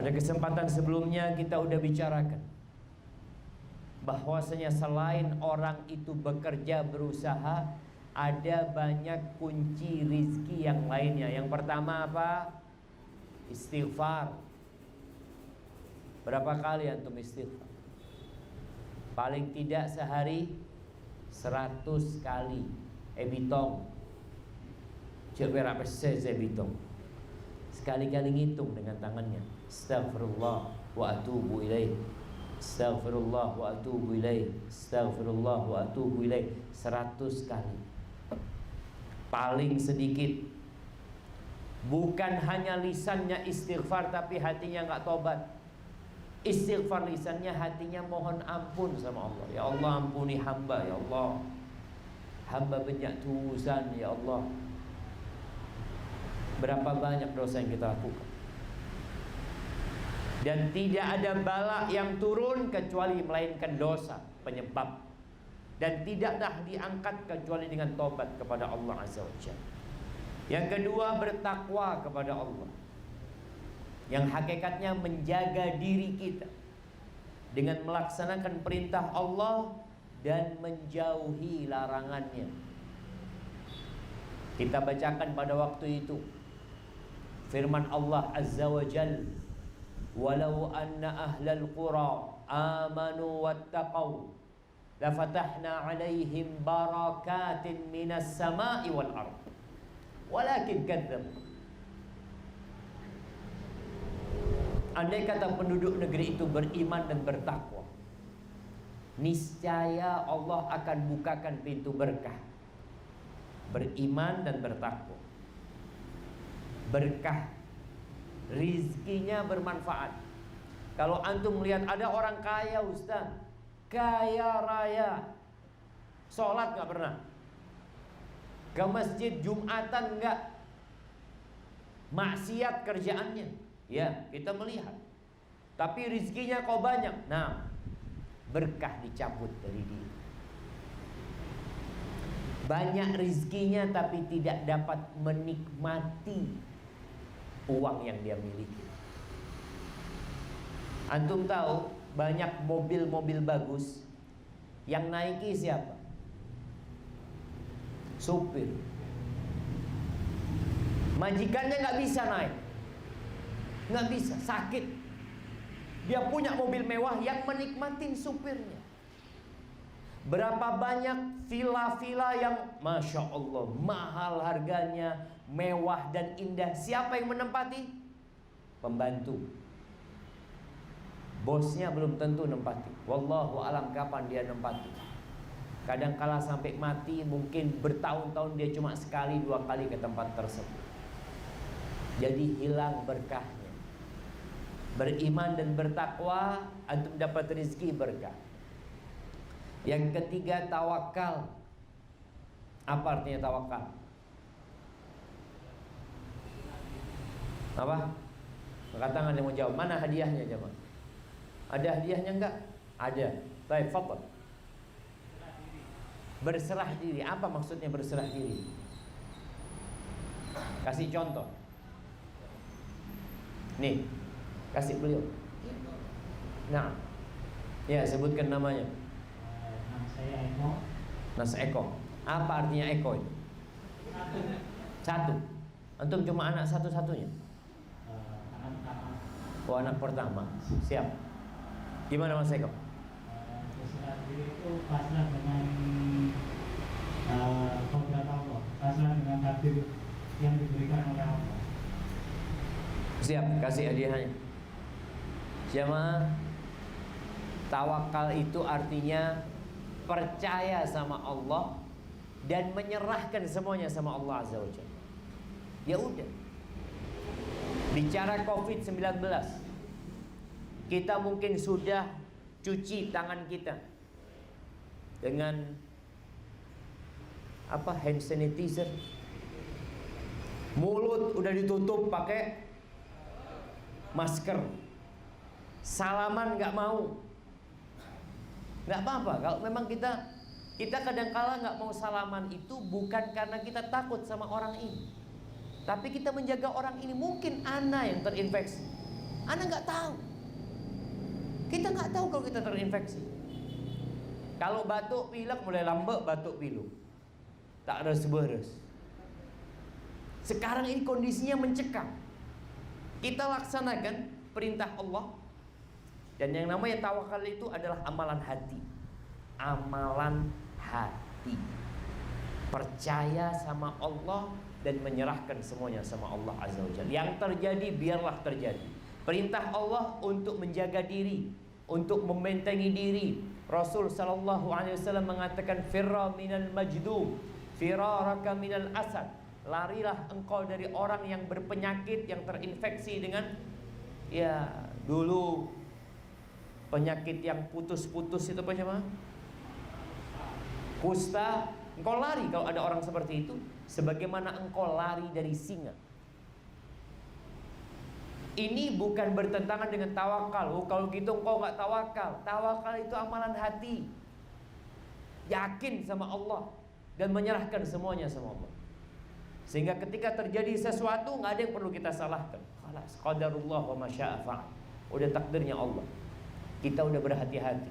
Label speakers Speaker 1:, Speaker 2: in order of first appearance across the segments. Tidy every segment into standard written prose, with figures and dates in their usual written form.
Speaker 1: Pada kesempatan sebelumnya kita udah bicarakan bahwasanya selain orang itu bekerja, berusaha, ada banyak kunci rizki yang lainnya. Yang pertama apa? Istighfar. Berapa kali antum istighfar? Paling tidak sehari 100 kali. Ebitong. Coba berapa sebitong? Sekali-kali ngitung dengan tangannya. Astaghfirullah wa atubu ilaih. Astaghfirullah wa atubu ilaih. Astaghfirullah wa atubu ilaih. 100 kali. Paling sedikit. Bukan hanya lisannya istighfar tapi hatinya nggak tobat. Istighfar lisannya, hatinya mohon ampun sama Allah. Ya Allah, ampuni hamba, ya Allah. Hamba banyak dosa, ya Allah. Berapa banyak dosa yang kita lakukan. Dan tidak ada bala yang turun kecuali melainkan dosa penyebab. Dan tidaklah diangkat kecuali dengan tobat kepada Allah Azza wa Jalla. Yang kedua, bertakwa kepada Allah, yang hakikatnya menjaga diri kita dengan melaksanakan perintah Allah dan menjauhi larangannya. Kita bacakan pada waktu itu firman Allah Azza wa Jalla, walau anna ahlal qura amanu wattaqau lafatahna alaihim barakatin minas sama'i wal ard walakin kadzdzab. Andai kata penduduk negeri itu beriman dan bertakwa, niscaya Allah akan bukakan pintu berkah. Beriman dan bertakwa, berkah, rizkinya bermanfaat. Kalau antum melihat ada orang kaya, Ustaz, kaya raya, sholat gak pernah, ke masjid Jumatan enggak, maksiat kerjaannya, ya kita melihat, tapi rizkinya kok banyak. Nah, berkah dicabut dari dia. Banyak rizkinya tapi tidak dapat menikmati uang yang dia miliki. Antum tahu banyak mobil-mobil bagus yang naiki siapa? Supir. Majikannya nggak bisa naik, nggak bisa, sakit. Dia punya mobil mewah yang menikmatin supirnya. Berapa banyak villa-villa yang Masya Allah mahal harganya, mewah dan indah. Siapa yang menempati? Pembantu. Bosnya belum tentu nempati. Wallahu alam kapan dia nempati. Kadang-kala sampai mati, mungkin bertahun-tahun dia cuma sekali dua kali ke tempat tersebut. Jadi hilang berkahnya. Beriman dan bertakwa, antum dapat rezeki berkah. Yang ketiga, tawakal. Apa artinya tawakal? Apa? Angkat tangan yang mau jawab. Mana hadiahnya jemaah? Ada hadiahnya enggak? Ada. Baik, fadhal. Berserah diri. Apa maksudnya berserah diri? Kasih contoh. Nih, kasih beliau. Nah, ya sebutkan namanya.
Speaker 2: Nama saya Eko.
Speaker 1: Nas Eko. Apa artinya Eko itu? Satu. Antum cuma anak satu-satunya?
Speaker 2: Anak pertama.
Speaker 1: Oh, anak pertama. Siap. Gimana Mas Eko?
Speaker 2: Berserah diri itu pasrah dengan kodrat Allah, pasrah dengan takdir yang diberikan oleh Allah.
Speaker 1: Siap, kasih hadiahnya. Jamaah, tawakal itu artinya percaya sama Allah dan menyerahkan semuanya sama Allah Azza wa Jalla. Ya udah. Bicara COVID-19, kita mungkin sudah cuci tangan kita dengan apa? Hand sanitizer. Mulut udah ditutup pakai masker. Salaman nggak mau. Nggak apa-apa. Kalau memang kita kadang-kala nggak mau salaman itu bukan karena kita takut sama orang ini, tapi kita menjaga orang ini. Mungkin ana yang terinfeksi. Anda nggak tahu. Kita nggak tahu kalau kita terinfeksi. Kalau batuk pilek mulai lambat batuk pilek, tak res-beres. Sekarang ini kondisinya mencekam. Kita laksanakan perintah Allah. Dan yang namanya tawakal itu adalah amalan hati. Amalan hati. Percaya sama Allah dan menyerahkan semuanya sama Allah Azza wa Jalla. Yang terjadi biarlah terjadi. Perintah Allah untuk menjaga diri, untuk membentengi diri. Rasul sallallahu alaihi wasallam mengatakan firra minal majdum, firaraka minal asad. Larilah engkau dari orang yang berpenyakit, yang terinfeksi dengan dulu penyakit yang putus-putus itu apa namanya? Kusta. Engkau lari kalau ada orang seperti itu, sebagaimana engkau lari dari singa. Ini bukan bertentangan dengan tawakal. Kalau gitu engkau nggak tawakal. Tawakal itu amalan hati. Yakin sama Allah dan menyerahkan semuanya sama Allah. Sehingga ketika terjadi sesuatu nggak ada yang perlu kita salahkan. Khalas, qadarullah wa ma syaa fa'al. Udah takdirnya Allah. Kita udah berhati-hati.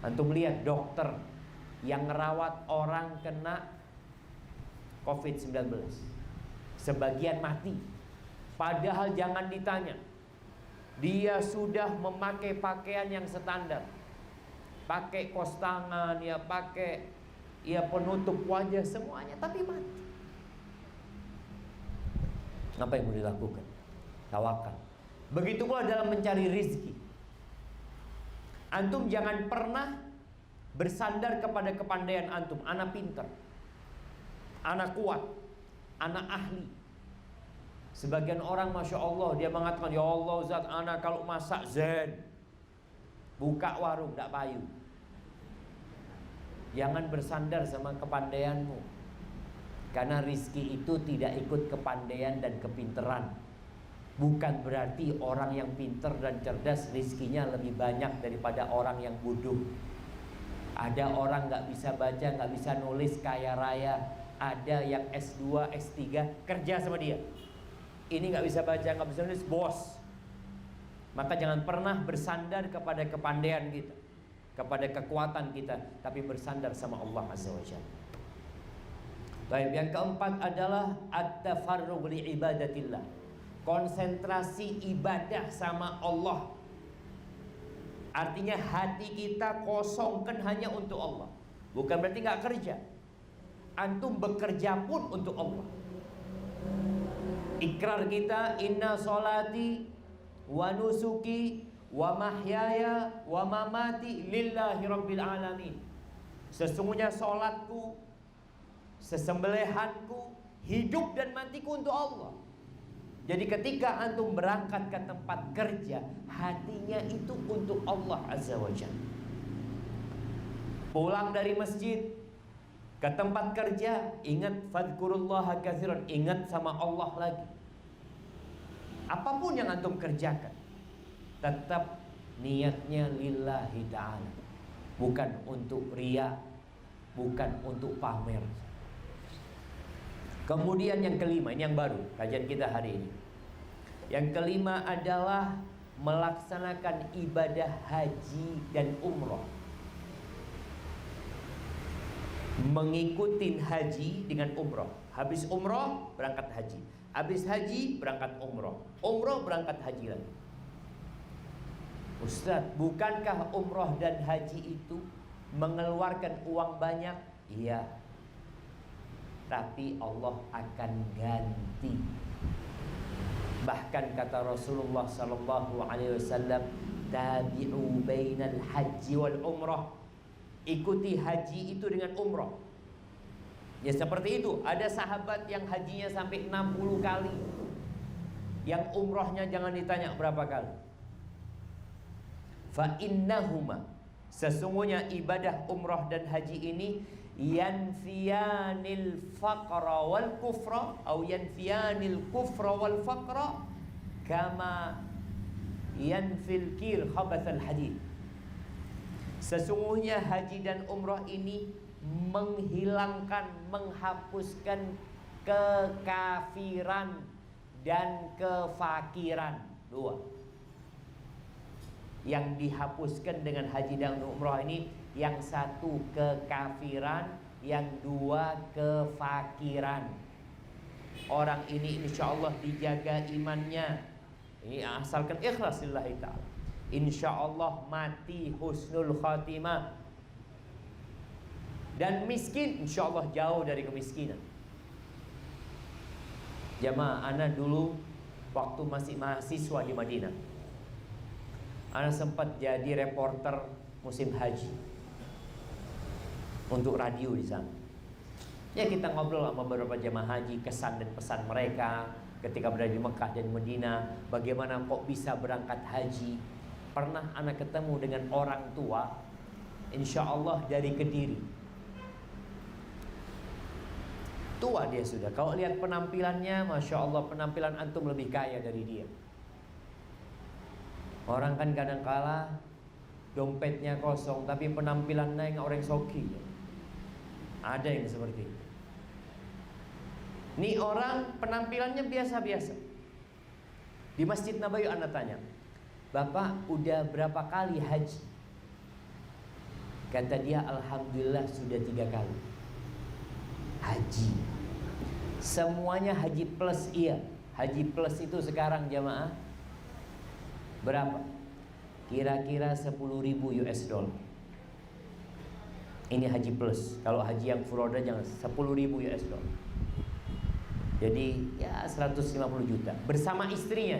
Speaker 1: Antum lihat dokter yang ngerawat orang kena COVID-19, sebagian mati. Padahal jangan ditanya, dia sudah memakai pakaian yang standar, pakai kos tangan, pakai penutup wajah semuanya, tapi mati. Apa yang mau dilakukan? Tawakal. Begitu pula dalam mencari rizki. Antum jangan pernah bersandar kepada kepandaian antum. Anak pintar, anak kuat, anak ahli. Sebagian orang Masya Allah dia mengatakan, ya Allah Zat, anak kalau masak zen, buka warung tak payu. Jangan bersandar sama kepandaianmu, karena rizki itu tidak ikut kepandaian dan kepinteran. Bukan berarti orang yang pintar dan cerdas rizkinya lebih banyak daripada orang yang bodoh. Ada orang gak bisa baca, gak bisa nulis, kaya raya. Ada yang S2, S3, kerja sama dia. Ini gak bisa baca, gak bisa nulis, bos. Maka jangan pernah bersandar kepada kepandaian kita, kepada kekuatan kita, tapi bersandar sama Allah Azza wa Jalla. Baik, yang keempat adalah at-tafarrugh li ibadatillah. Konsentrasi ibadah sama Allah. Artinya hati kita kosongkan hanya untuk Allah. Bukan berarti gak kerja. Antum bekerja pun untuk Allah. Ikrar kita, inna sholati wa nusuki wa mahyaya wa mamati lillahi rabbil alamin. Sesungguhnya sholatku, sesembelihanku, hidup dan matiku untuk Allah. Jadi ketika antum berangkat ke tempat kerja, hatinya itu untuk Allah Azza wa Jalla. Pulang dari masjid ke tempat kerja, ingat fadhkurullaha katsiran, ingat sama Allah lagi. Apapun yang antum kerjakan, tetap niatnya lillahi ta'ala, bukan untuk riya, bukan untuk pamer. Kemudian yang kelima, ini yang baru kajian kita hari ini. Yang kelima adalah melaksanakan ibadah haji dan umroh. Mengikuti haji dengan umroh. Habis umroh berangkat haji, habis haji berangkat umroh, umroh berangkat haji lagi. Ustaz, bukankah umroh dan haji itu mengeluarkan uang banyak? Iya, tapi Allah akan ganti. Bahkan kata Rasulullah sallallahu alaihi wasallam, tabi'u bainal haji wal umrah. Ikuti haji itu dengan umrah. Ya seperti itu. Ada sahabat yang hajinya sampai 60 kali, yang umrahnya jangan ditanya berapa kali. Fa innahuma, sesungguhnya ibadah umrah dan haji ini yanfiyanil faqra wal kufra atau yanfiyanil kufra wal faqra kama yanfil kir khabathal hadid. Sesungguhnya haji dan umrah ini menghilangkan, menghapuskan kekafiran dan kefakiran. Dua. yang dihapuskan dengan haji dan umroh ini, yang satu kekafiran, yang dua kefakiran. Orang ini insya Allah dijaga imannya, ini asalkan ikhlas lillahi ta'ala, insya Allah mati husnul khatimah. Dan miskin insya Allah jauh dari kemiskinan. Jamaah, ana dulu waktu masih mahasiswa di Madinah, ana sempat jadi reporter musim haji untuk radio di sana. Ya, kita ngobrol sama beberapa jamaah haji, kesan dan pesan mereka ketika berada di Mekah dan Madinah, bagaimana kok bisa berangkat haji. Pernah anak ketemu dengan orang tua, insya Allah dari Kediri. Tua dia sudah. Kalau lihat penampilannya, masya Allah, penampilan antum lebih kaya dari dia. Orang kan kadang-kala dompetnya kosong, tapi penampilannya yang orang soki. Ada yang seperti itu. Ini orang penampilannya biasa-biasa. Di Masjid Nabawi anda tanya, Bapak udah berapa kali haji? Kata dia, alhamdulillah sudah 3 kali haji. Semuanya haji plus. Iya, haji plus itu sekarang jamaah berapa? Kira-kira 10.000 US dollar. Ini haji plus. Kalau haji yang furoda jangan 10.000 US dollar. Jadi ya 150 juta bersama istrinya.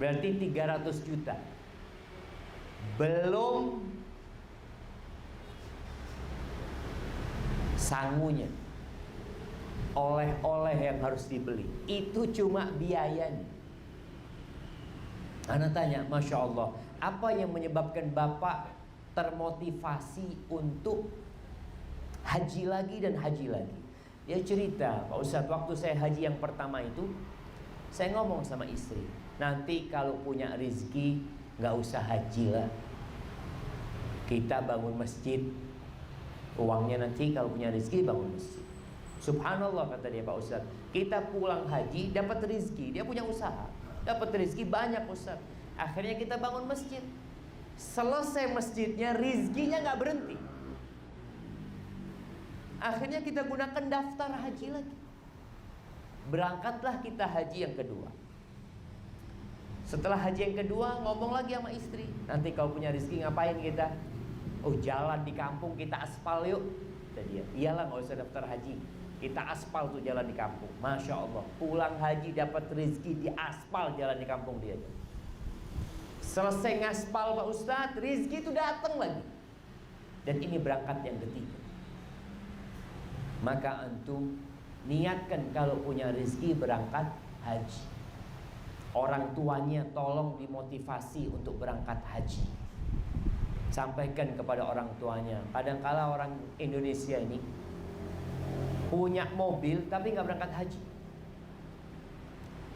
Speaker 1: Berarti 300 juta. Belum sangunya, oleh-oleh yang harus dibeli. Itu cuma biayanya. Ana tanya, masya Allah, apa yang menyebabkan Bapak termotivasi untuk haji lagi dan haji lagi? Dia cerita, Pak Ustadz, waktu saya haji yang pertama itu, saya ngomong sama istri, nanti kalau punya rezeki nggak usah haji lah, kita bangun masjid. Uangnya nanti kalau punya rezeki bangun masjid. Subhanallah, kata dia, Pak Ustadz, kita pulang haji dapat rezeki, dia punya usaha, dapat rezeki banyak Ustadz. Akhirnya kita bangun masjid. Selesai masjidnya, rezekinya nggak berhenti. Akhirnya kita gunakan daftar haji lagi. Berangkatlah kita haji yang kedua. Setelah haji yang kedua, ngomong lagi sama istri, nanti kalau punya rezeki ngapain kita? Oh, jalan di kampung, kita aspal yuk. Kata dia, iyalah, nggak usah daftar haji, kita aspal tuh jalan di kampung. Masya Allah, pulang haji dapat rezeki di aspal jalan di kampung dia. Selesai ngaspal Pak Ustadz, rezeki itu datang lagi. Dan ini berangkat yang ketiga. Maka antum niatkan kalau punya rezeki berangkat haji. Orang tuanya tolong dimotivasi untuk berangkat haji. Sampaikan kepada orang tuanya. Kadang-kala orang Indonesia ini punya mobil tapi nggak berangkat haji,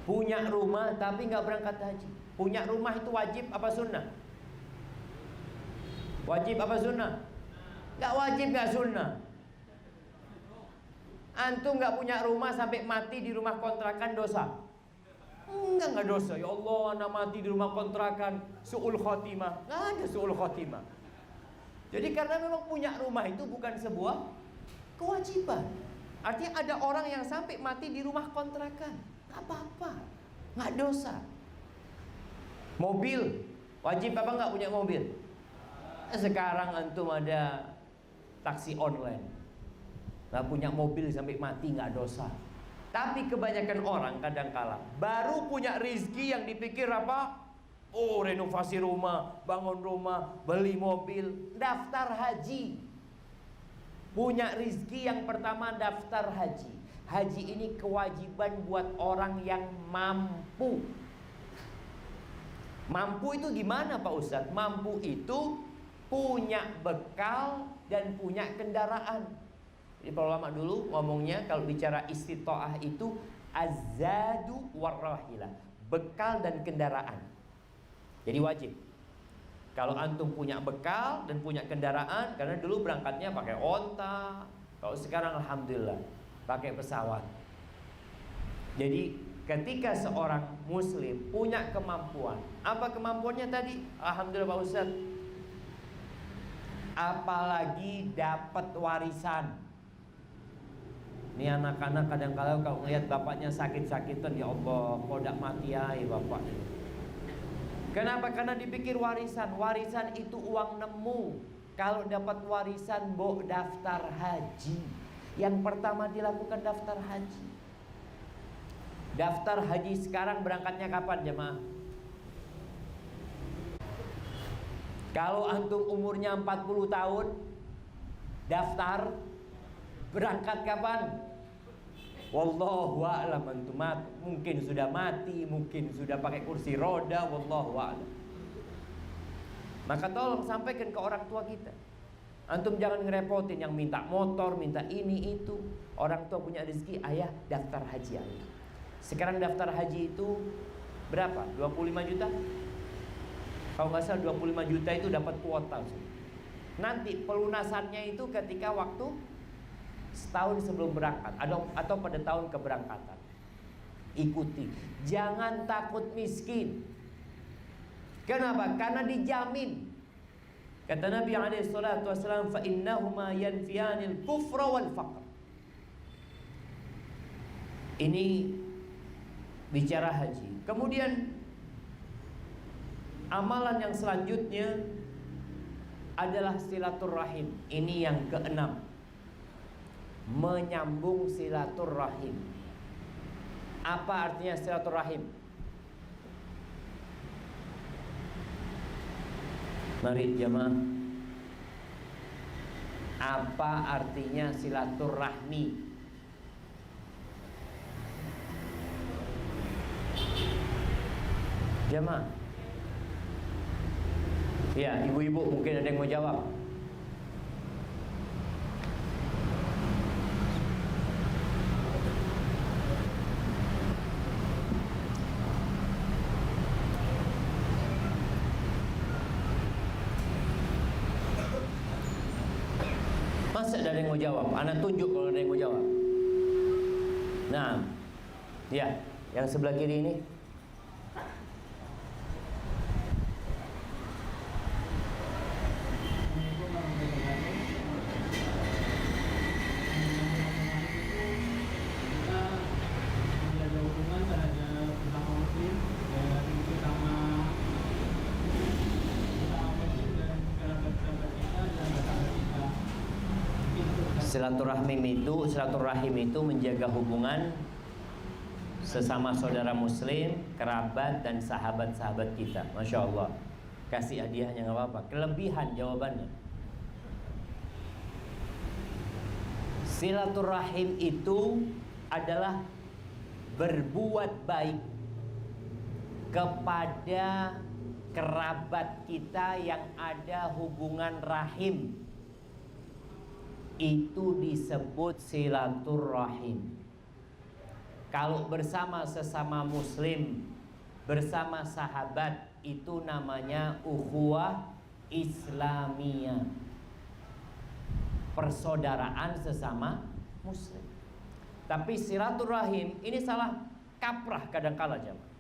Speaker 1: punya rumah tapi nggak berangkat haji. Punya rumah itu wajib apa sunnah? Wajib apa sunnah? Nggak wajib, nggak sunnah. Antum nggak punya rumah sampai mati di rumah kontrakan dosa? Enggak dosa. Ya Allah, anak mati di rumah kontrakan, su'ul khotimah. Nggak ada su'ul khotimah. Jadi karena memang punya rumah itu bukan sebuah kewajiban. Artinya ada orang yang sampai mati di rumah kontrakan, nggak apa-apa, nggak dosa. Mobil, wajib apa nggak punya mobil? Sekarang antum ada taksi online, nggak punya mobil sampai mati nggak dosa. Tapi kebanyakan orang kadang-kala baru punya rezeki yang dipikir apa? Oh, renovasi rumah, bangun rumah, beli mobil, daftar haji. Punya rezeki yang pertama daftar haji. Haji ini kewajiban buat orang yang mampu. Mampu itu gimana Pak Ustadz? Mampu itu punya bekal dan punya kendaraan. Jadi para ulama dulu ngomongnya kalau bicara istita'ah itu azadu warrahilah, bekal dan kendaraan. Jadi wajib. Kalau antum punya bekal dan punya kendaraan, karena dulu berangkatnya pakai onta, kalau sekarang alhamdulillah pakai pesawat. Jadi ketika seorang muslim punya kemampuan, apa kemampuannya tadi? Alhamdulillah Pak Ustaz, apalagi dapat warisan. Ini anak-anak kadang-kadang kalau melihat bapaknya sakit-sakitan, ya Allah, kok tidak mati ya bapak. Kenapa? Karena dipikir warisan. Warisan itu uang nemu. Kalau dapat warisan, bawa daftar haji. Yang pertama dilakukan daftar haji. Daftar haji sekarang berangkatnya kapan jemaah? Kalau antum umurnya 40 tahun, daftar berangkat kapan? Wallahu a'lam. Antum mungkin sudah mati, mungkin sudah pakai kursi roda, wallahu a'lam. Maka tolong sampaikan ke orang tua kita. Antum jangan ngerepotin yang minta motor, minta ini itu. Orang tua punya rezeki, ayah daftar haji ayah. Sekarang daftar haji itu berapa? 25 juta? Kalau nggak salah 25 juta itu dapat kuota. Nanti pelunasannya itu ketika waktu setahun sebelum berangkat atau pada tahun keberangkatan. Ikuti. Jangan takut miskin. Kenapa? Karena dijamin. Kata Nabi SAW, fa innahuma yanfiyanil kufra wal faqr. Ini bicara haji. Kemudian amalan yang selanjutnya adalah silaturahim. Ini yang keenam, menyambung silaturahim. Apa artinya silaturahim? Mari jemaah, apa artinya silaturahmi? Jemaah, ya ibu-ibu mungkin ada yang mau jawab. Masa ada yang mau jawab? Ana tunjuk kalau ada yang mau jawab. Nah, ya, yang sebelah kiri ini. Silaturahim itu menjaga hubungan sesama saudara muslim, kerabat dan sahabat-sahabat kita. Masya Allah. Kasih hadiahnya nggak apa-apa. Kelebihan jawabannya. Silaturahim itu adalah berbuat baik kepada kerabat kita yang ada hubungan rahim. Itu disebut silaturahim. Kalau bersama sesama muslim, bersama sahabat, itu namanya ukhuwah islamiyah, persaudaraan sesama muslim. Tapi silaturahim ini salah kaprah kadang-kala jemaah.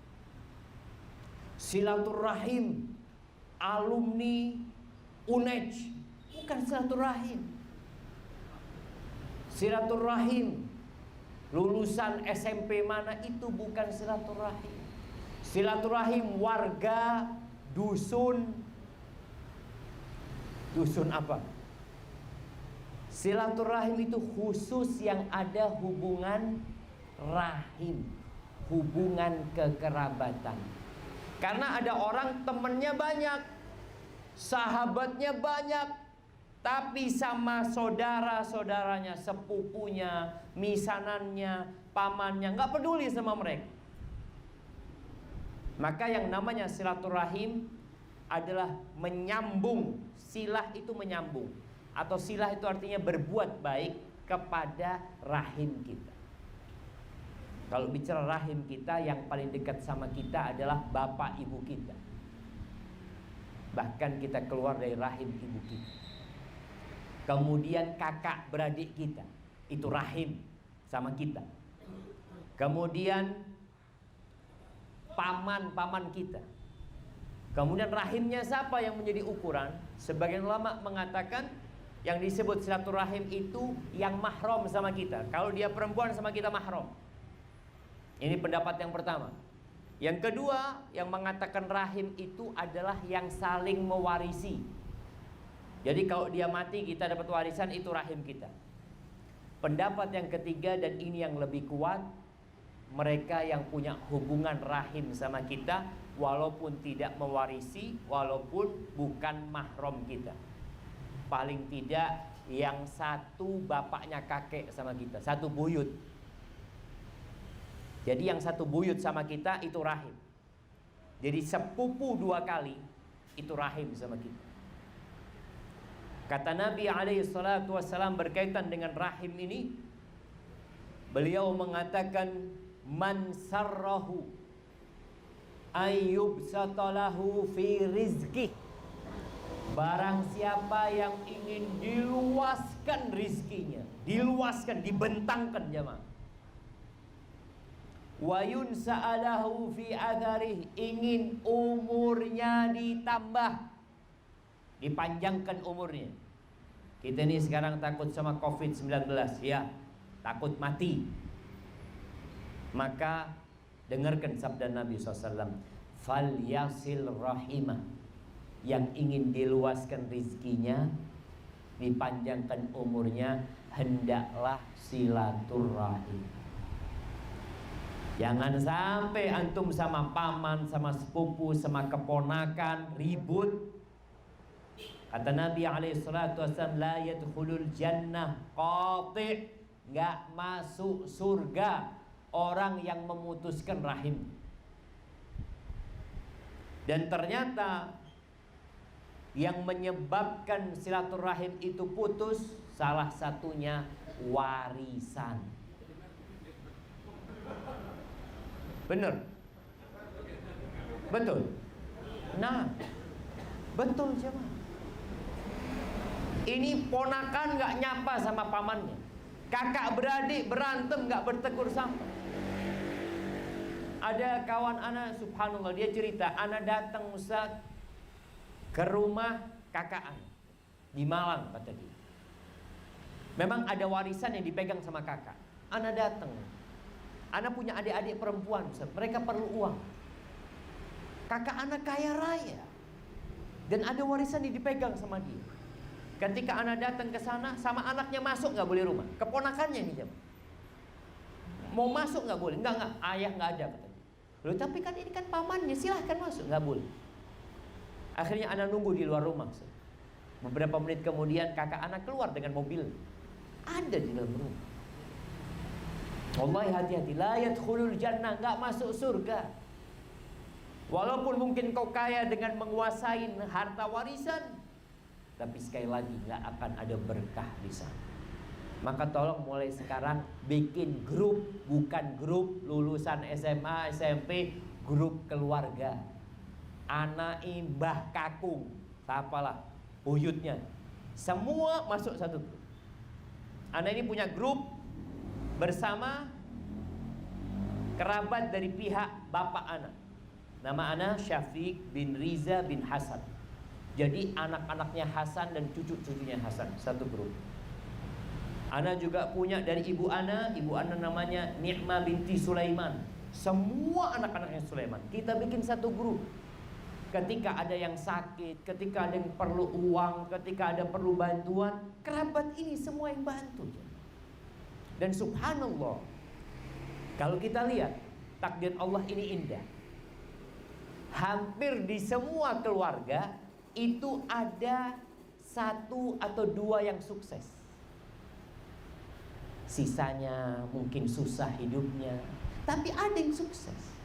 Speaker 1: Silaturahim alumni UNEJ bukan silaturahim. Silaturahim lulusan SMP mana itu bukan silaturahim. Silaturahim warga dusun. Dusun apa? Silaturahim itu khusus yang ada hubungan rahim, hubungan kekerabatan. Karena ada orang temennya banyak, sahabatnya banyak, tapi sama saudara-saudaranya, sepupunya, misanannya, pamannya, nggak peduli sama mereka. Maka yang namanya silaturahim adalah menyambung. Silah itu menyambung, atau silah itu artinya berbuat baik kepada rahim kita. Kalau bicara rahim kita, yang paling dekat sama kita adalah bapak ibu kita. Bahkan kita keluar dari rahim ibu kita. Kemudian kakak beradik kita, itu rahim sama kita. Kemudian paman-paman kita. Kemudian rahimnya siapa yang menjadi ukuran? Sebagian ulama mengatakan yang disebut silaturahim itu yang mahram sama kita. Kalau dia perempuan sama kita mahram. Ini pendapat yang pertama. Yang kedua, yang mengatakan rahim itu adalah yang saling mewarisi. Jadi kalau dia mati kita dapat warisan, itu rahim kita. Pendapat yang ketiga, dan ini yang lebih kuat, mereka yang punya hubungan rahim sama kita, walaupun tidak mewarisi, walaupun bukan mahram kita. Paling tidak yang satu bapaknya kakek sama kita, satu buyut. Jadi yang satu buyut sama kita itu rahim. Jadi sepupu 2 kali itu rahim sama kita. Kata Nabi SAW berkaitan dengan rahim ini, beliau mengatakan, man sarrahu ayyubsatalahu fi rizqih. Barang siapa yang ingin diluaskan rizkinya, diluaskan, dibentangkan jemaah. Wa yunsa'alahu fi adharih, ingin umurnya ditambah, dipanjangkan umurnya. Kita ini sekarang takut sama COVID-19, ya, takut mati. Maka dengarkan sabda Nabi SAW, fal yasil rahimah, yang ingin diluaskan rizkinya, dipanjangkan umurnya, hendaklah silaturahim. Jangan sampai antum sama paman, sama sepupu, sama keponakan ribut. Kata Nabi SAW, la yadkhulul jannah qati', nggak masuk surga orang yang memutuskan rahim. Dan ternyata yang menyebabkan silaturahim itu putus, salah satunya warisan. Benar? Betul? Nah, betul coba. Ini ponakan gak nyapa sama pamannya, kakak beradik berantem gak bertegur sapa. Ada kawan anak, subhanallah, dia cerita, anak datang Ustaz ke rumah kakak anak di Malang, kata dia. Memang ada warisan yang dipegang sama kakak. Anak datang, anak punya adik-adik perempuan, Ustaz. Mereka perlu uang. Kakak anak kaya raya, dan ada warisan yang dipegang sama dia. Ketika anak datang ke sana, sama anaknya masuk nggak boleh rumah. Keponakannya nih jam, mau masuk nggak boleh. Nggak, ayah nggak ada, kata dia. Loh, tapi kan ini kan pamannya, silahkan masuk. Nggak boleh. Akhirnya anak nunggu di luar rumah. Beberapa menit kemudian kakak anak keluar dengan mobil, ada di dalam rumah. Wallahi, hati-hati, la yadkhulul jannah, nggak masuk surga. Walaupun mungkin kau kaya dengan menguasai harta warisan, tapi sekali lagi nggak akan ada berkah di sana. Maka tolong mulai sekarang bikin grup, bukan grup lulusan SMA, SMP, grup keluarga. Anak Mbah Kakung, apalah buyutnya, semua masuk satu grup. Anak ini punya grup bersama kerabat dari pihak bapak anak. Nama anak Syafiq bin Riza bin Hasan. Jadi anak-anaknya Hasan dan cucu-cucunya Hasan, satu grup. Ana juga punya dari ibu Ana namanya Ni'mah binti Sulaiman. Semua anak-anaknya Sulaiman. Kita bikin satu grup. Ketika ada yang sakit, ketika ada yang perlu uang, ketika ada perlu bantuan, kerabat ini semua yang bantu. Dan subhanallah, kalau kita lihat takdir Allah ini indah. Hampir di semua keluarga itu ada 1 atau 2 yang sukses. Sisanya mungkin susah hidupnya, tapi ada yang sukses.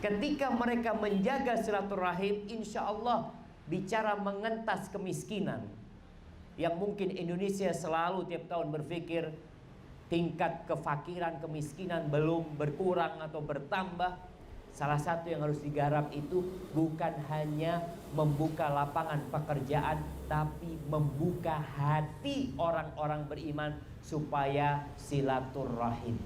Speaker 1: Ketika mereka menjaga silaturahim, insya Allah bicara mengentas kemiskinan, yang mungkin Indonesia selalu tiap tahun berpikir tingkat kefakiran, kemiskinan belum berkurang atau bertambah. Salah satu yang harus digarap itu bukan hanya membuka lapangan pekerjaan, tapi membuka hati orang-orang beriman supaya silaturahim.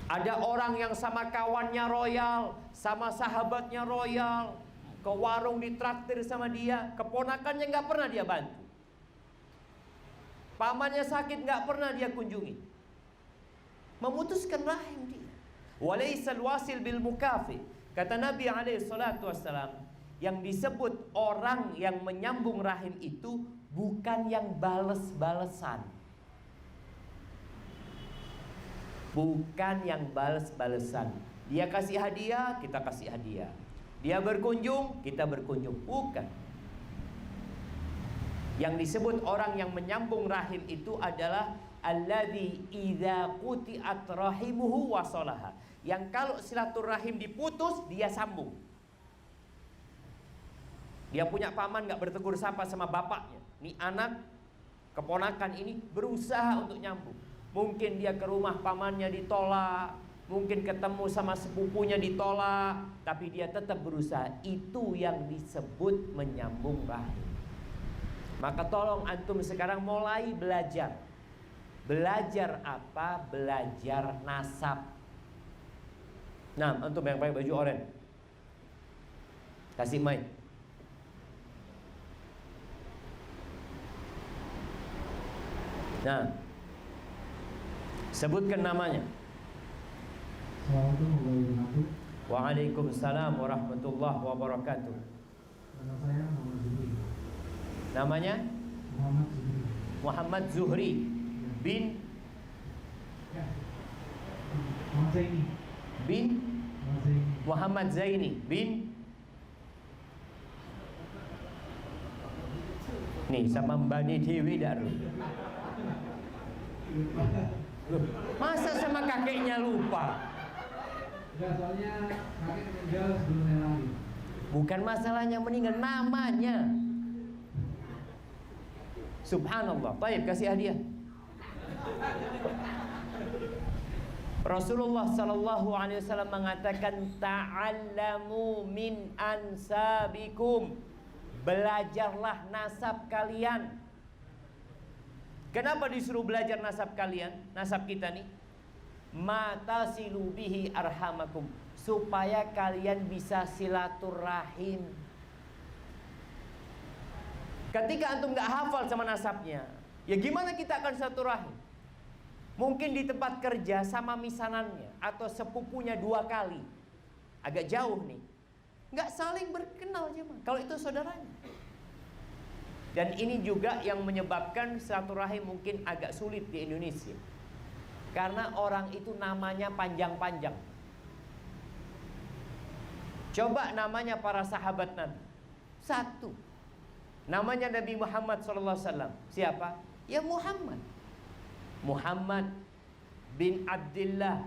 Speaker 1: Ada orang yang sama kawannya royal, sama sahabatnya royal, ke warung ditraktir sama dia, keponakannya nggak pernah dia bantu, pamannya sakit nggak pernah dia kunjungi. Memutuskan rahim dia. Walaisal wasil bil mukafi. Kata Nabi alaihi salatu wassalam, yang disebut orang yang menyambung rahim itu bukan yang bales-balesan. Bukan yang bales-balesan. Dia kasih hadiah, kita kasih hadiah. Dia berkunjung, kita berkunjung. Bukan. Yang disebut orang yang menyambung rahim itu adalah alladzi idza quti'at rahimuhu wasalaha. Yang kalau silaturahim diputus, dia sambung. Dia punya paman gak bertegur sapa sama bapaknya. Nih anak, keponakan ini berusaha untuk nyambung. Mungkin dia ke rumah pamannya ditolak, mungkin ketemu sama sepupunya ditolak, tapi dia tetap berusaha. Itu yang disebut menyambung rahim. Maka tolong antum sekarang mulai belajar. Belajar apa? Belajar nasab. Nah, antum yang pakai baju oranye, kasih mic. Nah, sebutkan namanya.
Speaker 2: Assalamualaikum warahmatullahi wabarakatuh.
Speaker 1: Waalaikumsalam warahmatullahi wabarakatuh.
Speaker 2: Nama saya Muhammad Zuhri.
Speaker 1: Namanya
Speaker 2: Muhammad Zuhri.
Speaker 1: Muhammad Zuhri bin
Speaker 2: Ya. Muhammad Zaini.
Speaker 1: bin
Speaker 2: Muhammad Zaini.
Speaker 1: Muhammad Zaini bin nih sama Mbani Dewi Daru. Masa sama kakeknya lupa?
Speaker 2: Enggak, soalnya kakek meninggal sebelum saya lahir.
Speaker 1: Bukan masalahnya meninggal, namanya. Subhanallah. Baik, kasih hadiah. Rasulullah sallallahu alaihi wasallam mengatakan ta'allamu min ansabikum. Belajarlah nasab kalian. Kenapa disuruh belajar nasab kalian? Nasab kita nih. Matasilu bihi arhamakum, supaya kalian bisa silaturahim. Ketika antum gak hafal sama nasabnya, ya gimana kita akan silaturahim? Mungkin di tempat kerja sama misanannya atau sepupunya 2 kali, agak jauh nih, gak saling berkenal jemaah. Kalau itu saudaranya. Dan ini juga yang menyebabkan silaturahim mungkin agak sulit di Indonesia. Karena orang itu namanya panjang-panjang. Coba namanya para sahabat Nabi. 1. Namanya Nabi Muhammad SAW. Siapa? Ya Muhammad. Muhammad bin Abdullah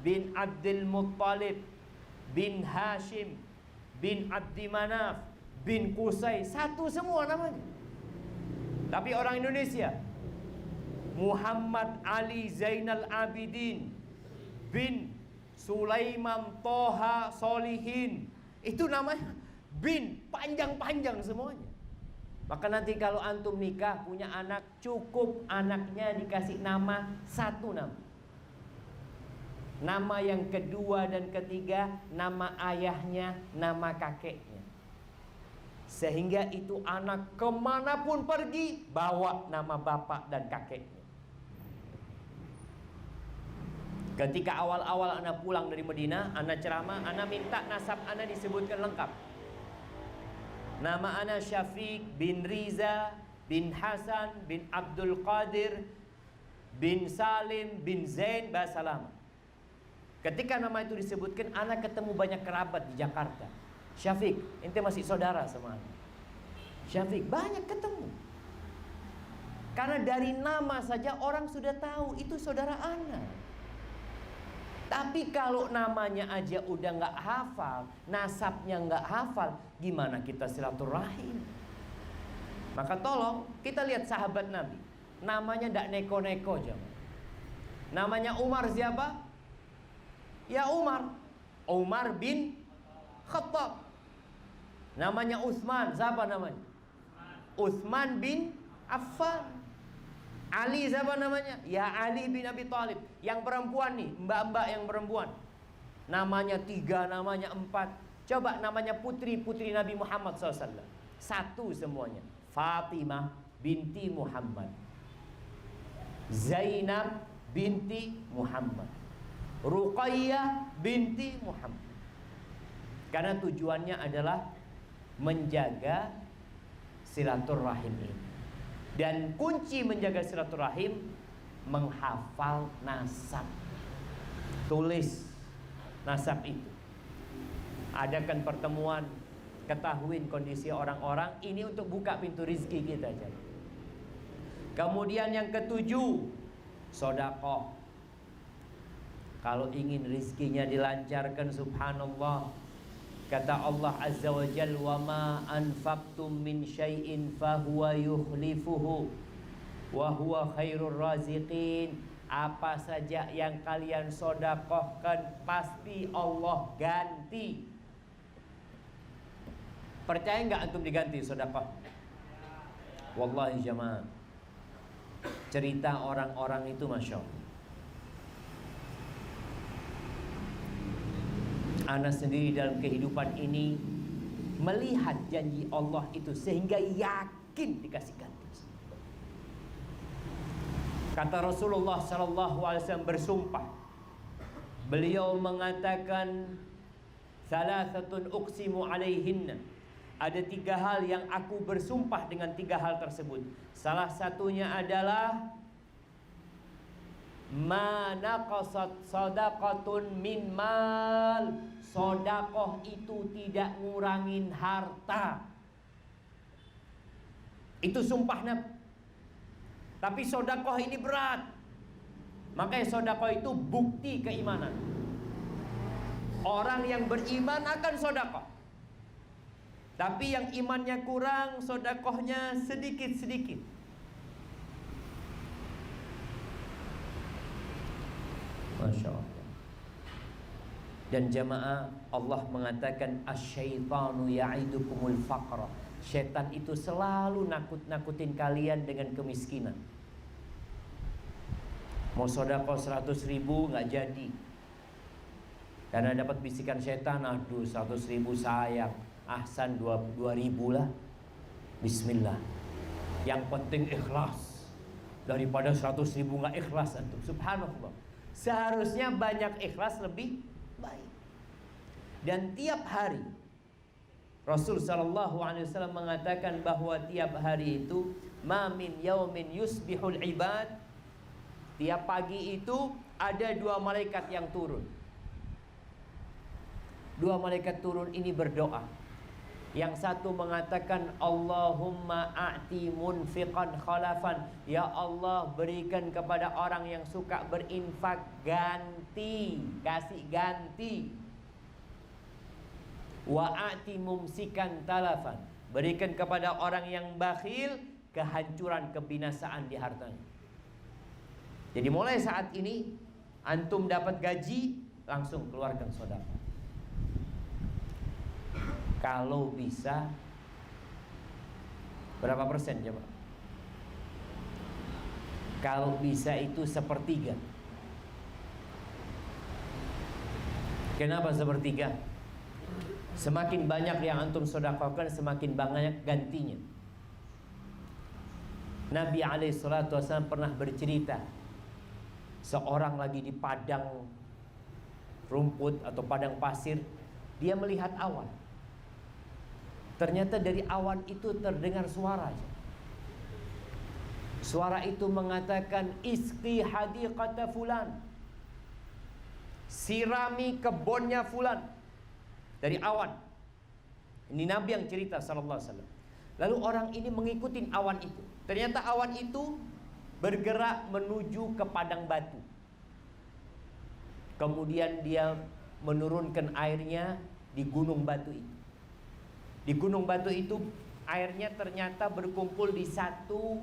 Speaker 1: bin Abdul Muttalib bin Hashim bin Abdi Manaf bin Qusay. 1 semua namanya. Tapi orang Indonesia, Muhammad Ali Zainal Abidin bin Sulaiman Toha Solihin. Itu namanya bin, panjang-panjang semuanya. Maka nanti kalau antum nikah punya anak, cukup anaknya dikasih nama 1 nama. Nama yang kedua dan ketiga nama ayahnya, nama kakeknya. Sehingga itu anak kemanapun pergi bawa nama bapak dan kakeknya. Ketika awal-awal anak pulang dari Madinah, anak ceramah, anak minta nasab anak disebutkan lengkap. Nama anak Syafiq bin Riza bin Hasan bin Abdul Qadir bin Salim bin Zain bahasa lama. Ketika nama itu disebutkan, anak ketemu banyak kerabat di Jakarta. Syafiq, ente masih saudara sama anak. Syafiq, banyak ketemu. Karena dari nama saja orang sudah tahu itu saudara anak. Tapi kalau namanya aja udah nggak hafal, nasabnya nggak hafal, gimana kita silaturahim? Maka tolong kita lihat sahabat Nabi, namanya ndak neko-neko jam. Namanya Umar siapa? Ya Umar, Umar bin Khattab. Namanya Utsman, siapa namanya? Utsman bin Affan. Ali siapa namanya? Ya Ali bin Abi Thalib. Yang perempuan nih, mbak-mbak yang perempuan. Namanya 3, namanya 4. Coba namanya putri-putri Nabi Muhammad SAW. 1 semuanya. Fatimah binti Muhammad, Zainab binti Muhammad, Ruqayyah binti Muhammad. Karena tujuannya adalah menjaga silaturahim ini. Dan kunci menjaga silaturahim, menghafal nasab. Tulis nasab itu. Adakan pertemuan, ketahuin kondisi orang-orang. Ini untuk buka pintu rizki kita. Kemudian yang ke-7, sedekah. Kalau ingin rizkinya dilancarkan, subhanallah, kata Allah Azza wa Jalla, wa ma anfaqtum min syai'in fahuwa yukhlifuhu wa huwa khairur raziqin. Apa saja yang kalian sedekahkan pasti Allah ganti. Percaya nggak antum diganti sedekah? Wallahi jamaah, cerita orang-orang itu masya Allah. Ana sendiri dalam kehidupan ini melihat janji Allah itu sehingga yakin dikasih ganti. Kata Rasulullah SAW bersumpah, beliau mengatakan, salasatun uqsimu alaihinna. Ada 3 hal yang aku bersumpah dengan 3 hal tersebut. Salah satunya adalah ma naqasat shadaqatun min mal. Sedekah itu tidak ngurangin harta. Itu sumpah Nabi. Tapi sedekah ini berat. Makanya sedekah itu bukti keimanan. Orang yang beriman akan sedekah. Tapi yang imannya kurang, sedekahnya sedikit-sedikit. Masya Allah. Dan jamaah, Allah mengatakan asyaitanu ya'idukumul faqra. Setan itu selalu nakut-nakutin kalian dengan kemiskinan. Mau sedekah 100.000 nggak jadi, karena dapat bisikan setan, aduh 100.000 sayang, ahsan 2.000 lah. Bismillah. Yang penting ikhlas, daripada 100.000 nggak ikhlas antum. Subhanallah. Seharusnya banyak ikhlas lebih baik. Dan tiap hari Rasul sallallahu alaihi wasallam mengatakan bahwa tiap hari itu ma min yaumin yusbihul ibad. Tiap pagi itu ada 2 malaikat yang turun. 2 malaikat turun ini berdoa. Yang satu mengatakan Allahumma a'ti munfiqan khalafan. Ya Allah, berikan kepada orang yang suka berinfak ganti, kasih ganti. Wa a'ti mumsikan talafan. Berikan kepada orang yang bakhil kehancuran, kebinasaan di hartanya. Jadi mulai saat ini antum dapat gaji, langsung keluarkan sedekah. Kalau bisa berapa persen coba? Kalau bisa itu 1/3. Kenapa 1/3? Semakin banyak yang antum sedekahkan, semakin banyak gantinya. Nabi SAW pernah bercerita, seorang lagi di padang rumput atau padang pasir, dia melihat awan. Ternyata dari awan itu terdengar suara. Suara itu mengatakan isqi hadiqata fulan, sirami kebunnya fulan. Dari awan. Ini Nabi yang cerita sallallahu alaihi wasallam. Lalu orang ini mengikuti awan itu. Ternyata awan itu bergerak menuju ke padang batu. Kemudian dia menurunkan airnya di gunung batu itu. Di gunung batu itu airnya ternyata berkumpul di satu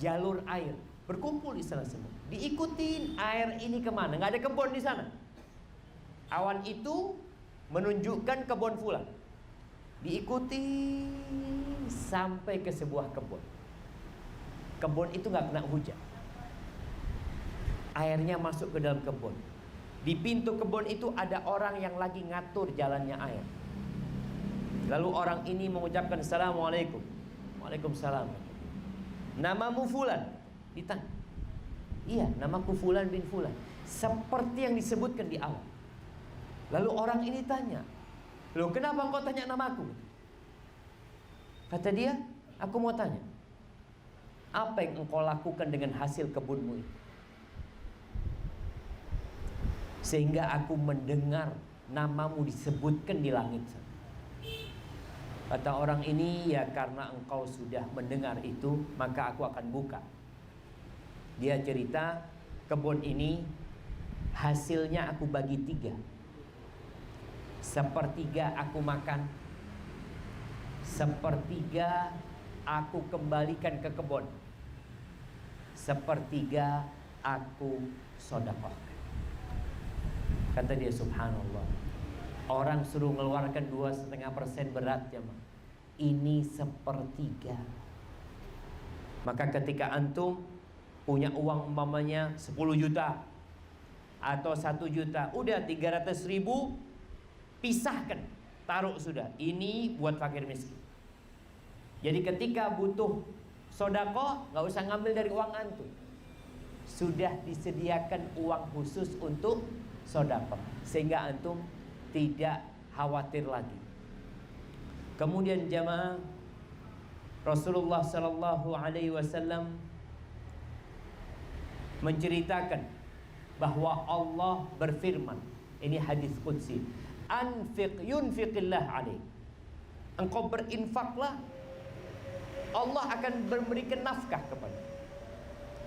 Speaker 1: jalur air, berkumpul di sana semua. Diikutin air ini kemana? Nggak ada kebun di sana. Awan itu menunjukkan kebun fulan. Diikuti sampai ke sebuah kebun. Kebun itu nggak kena hujan. Airnya masuk ke dalam kebun. Di pintu kebun itu ada orang yang lagi ngatur jalannya air. Lalu orang ini mengucapkan Assalamualaikum. Waalaikumsalam. Namamu Fulan? Ditanya. Iya, namaku Fulan bin Fulan. Seperti yang disebutkan di awal. Lalu orang ini tanya, loh kenapa engkau tanya namaku? Kata dia, aku mau tanya, apa yang engkau lakukan dengan hasil kebunmu itu? Sehingga aku mendengar namamu disebutkan di langit. Kata orang ini, ya karena engkau sudah mendengar itu, maka aku akan buka. Dia cerita, kebun ini hasilnya aku bagi 3. Sepertiga aku makan, sepertiga aku kembalikan ke kebun, sepertiga aku sedekah. Kata dia, subhanallah, orang suruh mengeluarkan 2,5% berat ya, ini sepertiga. Maka ketika antum punya uang umpamanya 10 juta atau 1 juta, udah 300.000 pisahkan, taruh sudah. Ini buat fakir miskin. Jadi ketika butuh sedekah, nggak usah ngambil dari uang antum. Sudah disediakan uang khusus untuk sedekah, sehingga antum tidak khawatir lagi. Kemudian jamaah, Rasulullah sallallahu alaihi wasallam menceritakan bahwa Allah berfirman, ini hadis qudsi, anfiq yunfiqillah alaik. Engkau berinfaklah, Allah akan memberikan nafkah kepada.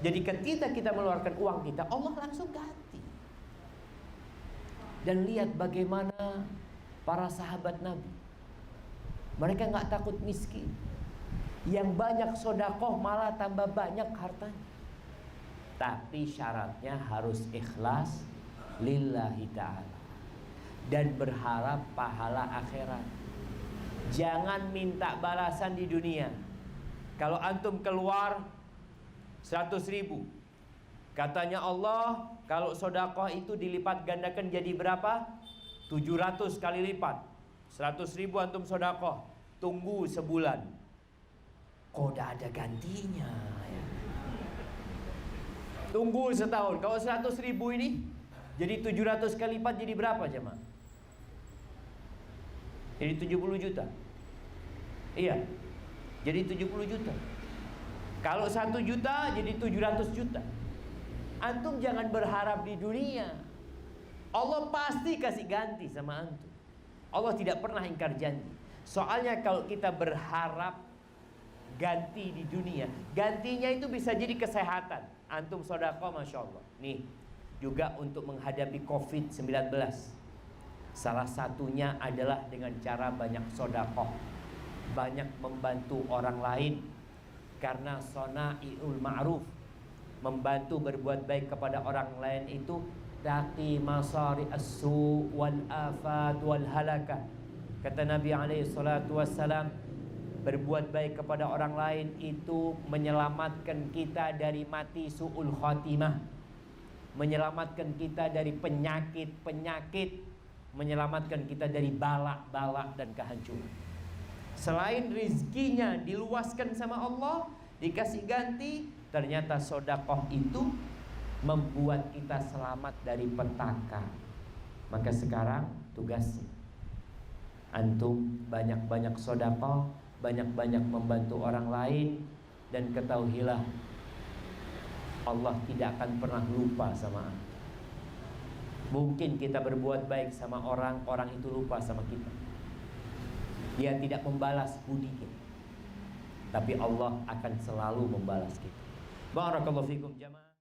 Speaker 1: Jadi ketika kita mengeluarkan uang kita, Allah langsung ganti. Dan lihat bagaimana para sahabat Nabi, mereka nggak takut miskin. Yang banyak sedekah malah tambah banyak hartanya. Tapi syaratnya harus ikhlas lillahi ta'ala dan berharap pahala akhirat. Jangan minta balasan di dunia. Kalau antum keluar 100.000, katanya Allah, kalau sedekah itu dilipat gandakan jadi berapa? 700 kali lipat. 100.000 antum sedekah, tunggu sebulan, kok udah ada gantinya ya. Tunggu setahun. Kalau 100.000 ini jadi 700 kali lipat jadi berapa jemaah? Jadi 70 juta. Iya, jadi 70 juta. Kalau 1 juta jadi 700 juta. Antum jangan berharap di dunia. Allah pasti kasih ganti sama antum. Allah tidak pernah ingkar janji. Soalnya kalau kita berharap ganti di dunia, gantinya itu bisa jadi kesehatan. Antum sedekah, masya Allah. Nih, juga untuk menghadapi COVID-19, salah satunya adalah dengan cara banyak sedekah, banyak membantu orang lain. Karena sona'iul ma'ruf, membantu berbuat baik kepada orang lain itu taqi masari as-su wal afat wal halakah. Kata Nabi alaihi salatu wassalam, berbuat baik kepada orang lain itu menyelamatkan kita dari mati su'ul khatimah, menyelamatkan kita dari penyakit-penyakit, menyelamatkan kita dari balak-balak dan kehancuran. Selain rizkinya diluaskan sama Allah, dikasih ganti, ternyata sedekah itu membuat kita selamat dari petaka. Maka sekarang tugasnya antum banyak-banyak sedekah, banyak-banyak membantu orang lain, dan ketahuilah Allah tidak akan pernah lupa sama antum. Mungkin kita berbuat baik sama orang, orang itu lupa sama kita, dia tidak membalas budi kita, tapi Allah akan selalu membalas kita. Barakallahu fikum jamaah.